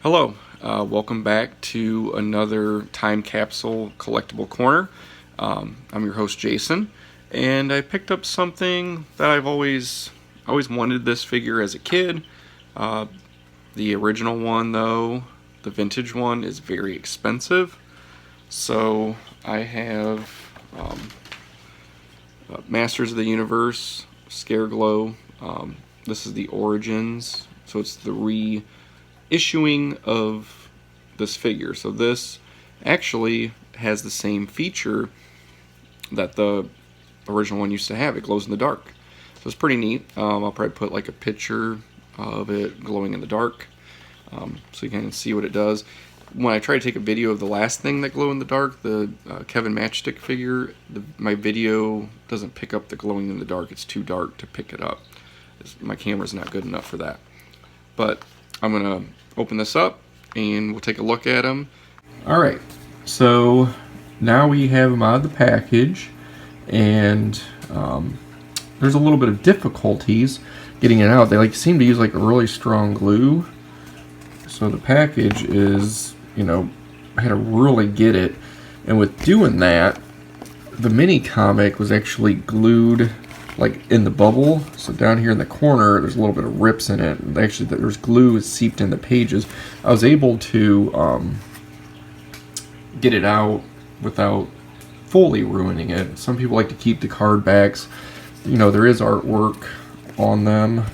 Hello, welcome back to another time capsule collectible corner. I'm your host Jason, and I picked up something that I've always wanted this figure as a kid. The original one, though, the vintage one, is very expensive. So I have Masters of the Universe Scareglow. This is the Origins, so it's the reissuing of this figure. So this actually has the same feature that the original one used to have. It glows in the dark. So it's pretty neat. I'll probably put like a picture of it glowing in the dark so you can see what it does. When I try to take a video of the last thing that glowed in the dark, the Kevin Matchstick figure, my video doesn't pick up the glowing in the dark. It's too dark to pick it up. My camera's not good enough for that. But I'm going to open this up and we'll take a look at them. Alright, so now we have them out of the package, and there's a little bit of difficulties getting it out. They seem to use a really strong glue. So the package is, I had to really get it. And with doing that, the mini comic was actually glued in the bubble. So down here in the corner, there's a little bit of rips in it. And actually, there's glue seeped in the pages. I was able to get it out without fully ruining it. Some people like to keep the card backs. There is artwork on them.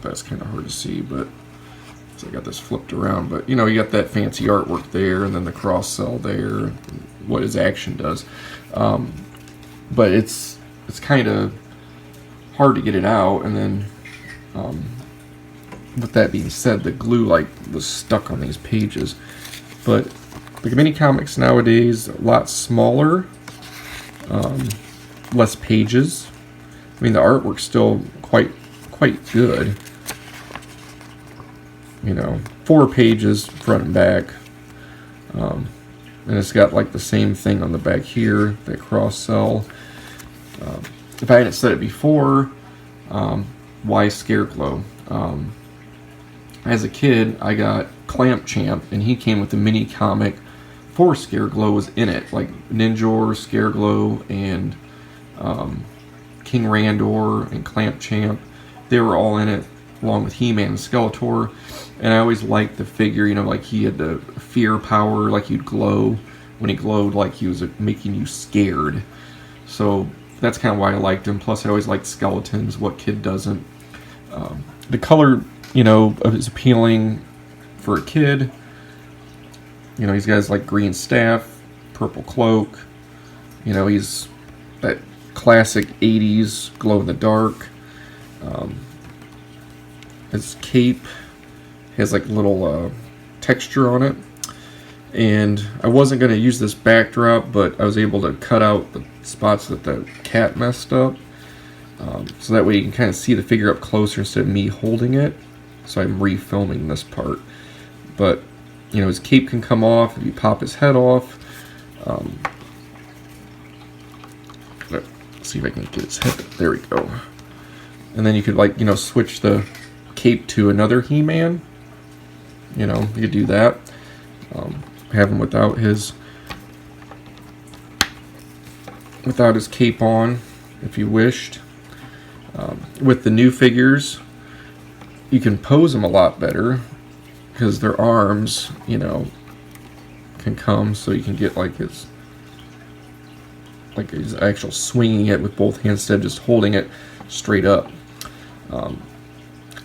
That's kind of hard to see, but so I got this flipped around. But you got that fancy artwork there, and then the cross cell there, what his action does. But it's kind of hard to get it out. And then with that being said, the glue was stuck on these pages. But the mini comics nowadays a lot smaller, less pages. I mean, the artwork's still quite good. 4 pages front and back, and it's got the same thing on the back here, that cross cell. If I hadn't said it before, why Scareglow? As a kid, I got Clamp Champ, and he came with the mini comic for Scareglow was in it, Ninjor, Scareglow, and King Randor and Clamp Champ. They were all in it, along with He-Man and Skeletor. And I always liked the figure, he had the fear power, he'd glow. When he glowed, he was making you scared. So that's kind of why I liked him. Plus, I always liked skeletons. What kid doesn't? The color, is appealing for a kid. He's got his green staff, purple cloak. He's that classic 80s glow in the dark. His cape has little texture on it, and I wasn't going to use this backdrop, but I was able to cut out the spots that the cat messed up, so that way you can kind of see the figure up closer instead of me holding it. So I'm refilming this part. But his cape can come off if you pop his head off. Let's see if I can get his head. There we go. And then you could switch the cape to another He-Man. You could do that. Have him without his cape on, if you wished. With the new figures, you can pose them a lot better because their arms, can come, so you can get his actual swinging it with both hands instead of just holding it straight up.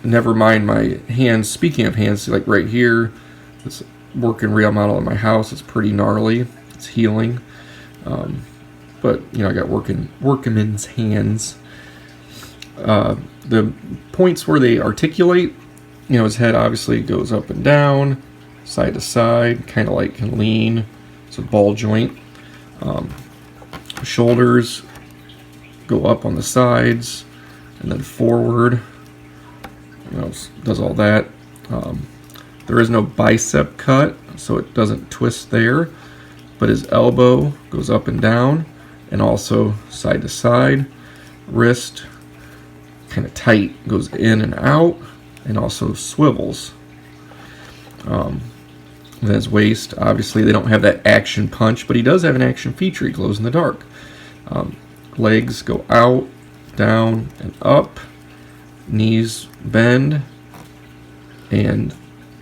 Never mind my hands. Speaking of hands, right here, this working real model in my house. It's pretty gnarly. It's healing, but I got workman's hands. The points where they articulate, his head obviously goes up and down, side to side, kind of can lean. It's a ball joint. Shoulders go up on the sides and then forward. Does all that. There is no bicep cut, so it doesn't twist there, but his elbow goes up and down, and also side to side. Wrist kind of tight, goes in and out, and also swivels. And his waist, obviously they don't have that action punch, but he does have an action feature. He glows in the dark. Legs go out, down, and up. Knees bend, and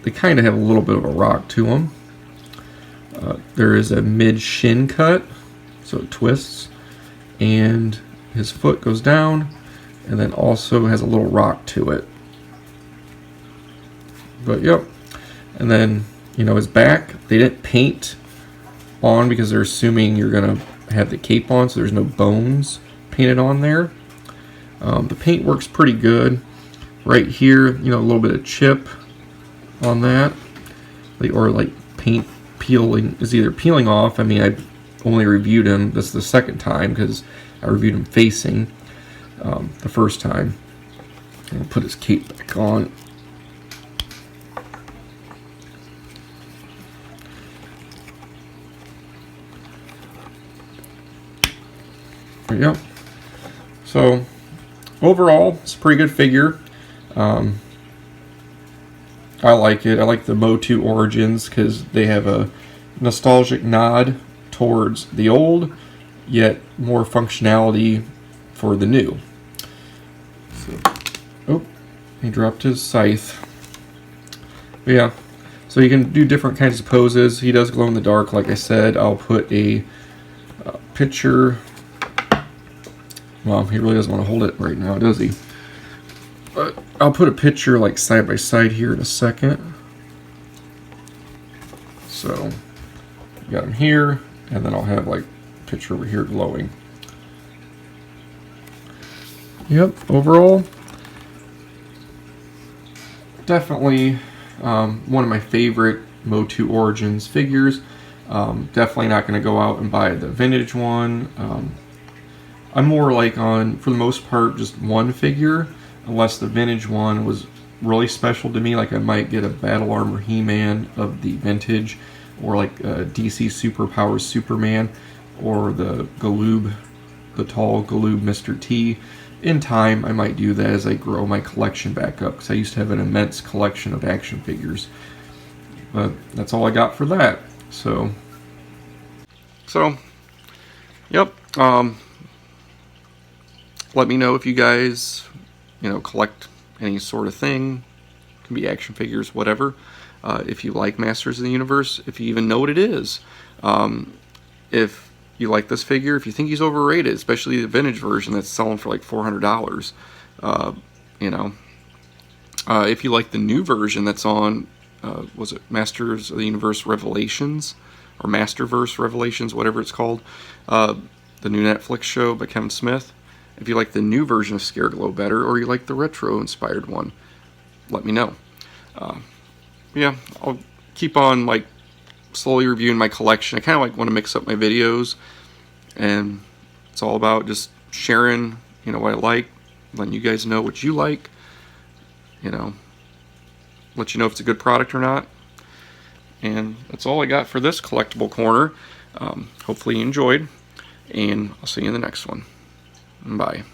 they kind of have a little bit of a rock to them. There is a mid-shin cut, so it twists, and his foot goes down, and then also has a little rock to it. But yep, and then, you know, his back, they didn't paint on because they're assuming you're gonna have the cape on, so there's no bones painted on there. The paint works pretty good. Right here, you know, a little bit of chip on that, or like paint peeling, is either peeling off. I mean, I only reviewed him, this is the second time because I reviewed him facing the first time. I'll put his cape back on. There you go. So overall, it's a pretty good figure. I like it. I like the Motu Origins because they have a nostalgic nod towards the old, yet more functionality for the new. So, oh, he dropped his scythe. But yeah, so you can do different kinds of poses. He does glow in the dark, like I said. I'll put a picture. Well, he really doesn't want to hold it right now, does he? But I'll put a picture like side by side here in a second. So, you got him here, and then I'll have like a picture over here glowing. Yep, overall, definitely one of my favorite Motu Origins figures. Definitely not going to go out and buy the vintage one. I'm more like on, for the most part, just one figure, unless the vintage one was really special to me. Like I might get a Battle Armor He-Man of the vintage, or like a DC Superpowers Superman, or the Galoob, the tall Galoob Mr. T. In time, I might do that as I grow my collection back up, because I used to have an immense collection of action figures. But that's all I got for that. So yep. Let me know if you guys, you know, collect any sort of thing. It can be action figures, whatever. If you like Masters of the Universe, if you even know what it is. If you like this figure, if you think he's overrated, especially the vintage version that's selling for like $400, you know. If you like the new version that's on, was it Masters of the Universe Revelations? Or Masterverse Revelations, whatever it's called. The new Netflix show by Kevin Smith. If you like the new version of Scareglow better, or you like the retro-inspired one, let me know. Yeah, I'll keep on like slowly reviewing my collection. I kind of like want to mix up my videos, and it's all about just sharing, you know, what I like, letting you guys know what you like, you know, let you know if it's a good product or not. And that's all I got for this collectible corner. Hopefully you enjoyed, and I'll see you in the next one. Bye.